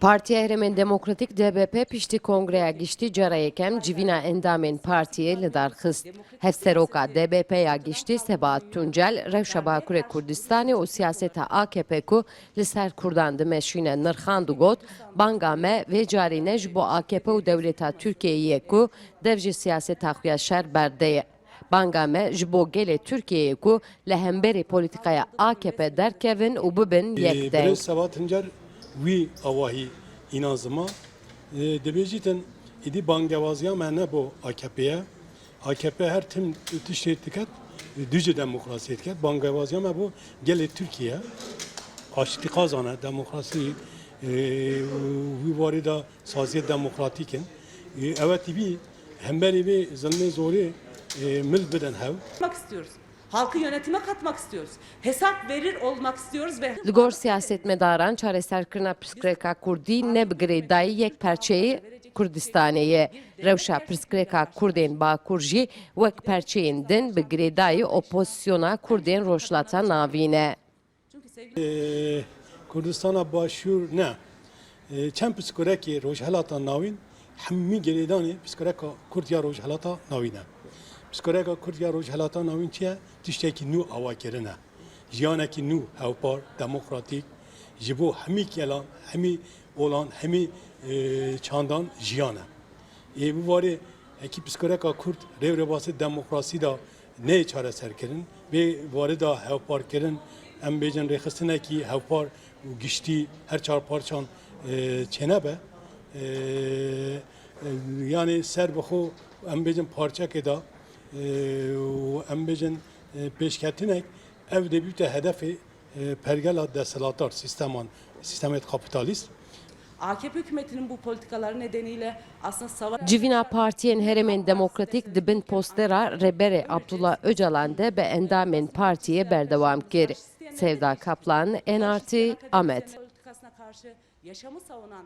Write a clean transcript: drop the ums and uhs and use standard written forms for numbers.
Partiye Heremen Demokratik DBP pişti kongreye geçti carayekem civina endamên partiyê li dar xist. Hevseroka DBP'ya geçti Sebahat Tuncel rewşa Bakurê Kurdistanê û siyaseta AKP ku li ser Kurdan dimeşîne nirxand û got banga me vê carî ne ji bo AKP û dewleta Tirkiyeyê ku dev ji siyaseta xwe ya şer berde ye. Banga me ji bo gelê Tirkiyeyê ku li hemberî polîtikaya AKP derkevin û bibin yek deng. Wî awahî înazima dibêjîtin êdî bangevaziya me ne bo AKP'ye. AKP her tim tiştê diket dijî demokrasiyê diket. Bangevaziya me bo gelê Tirkiye. Aştî qazane demokrasî wî warî da saziyê demokratîk in. Evetîbî hemberî vê zilmê zorê mil bidin hev. istiyoruz. Halkı yönetime katmak istiyoruz. Hesap verir olmak istiyoruz ve Li gor siyasetmedaran çareserkirina pirsgirêka Kurdî ne bi girêdayî yek perçeyê Kurdistanê ye. Rewşa pirsgirêka Kurdên Bakur jî wek perçeyên din bi girêdayî opozisyona Kurdên Rojhilata Navî ne. Kurdistana başûr ne? Çend pirsgirêkê Rojhilata Navîn hemî girêdanê pirsgirêka Kurd ya Rojhilata Navî ne. Pirsgirêka Kurd ya Rojhilata Navîn çi ye? Tiştekî nû avakirin e. Jiyanekî nû hevpar, demokratîk ji bo hemî kelan, hemî olan, hemî çandan jiyan e. Bu warê ekî pirsgirêka Kurd rêvrêbasî demokrasî da nê çareserkirin vê warê da hevparkirin em bêjin rêxistinekî hevpar û giştî her çar parçan çênebe yani ser bixwe em bêjin parçekê da em bêjin pêşketinek ev de büyüte hedefi pergela deselatar sistemet kapitalist. AKP hükümetinin bu politikaları nedeniyle aslında savaş... Civina partiyên Heremen Demokratik dibin postera Rebere Abdullah Öcalan de be endamên partiyê berdewam kir. Sevda Kaplan, NRT, Amet. Politikasına karşı yaşamı savunan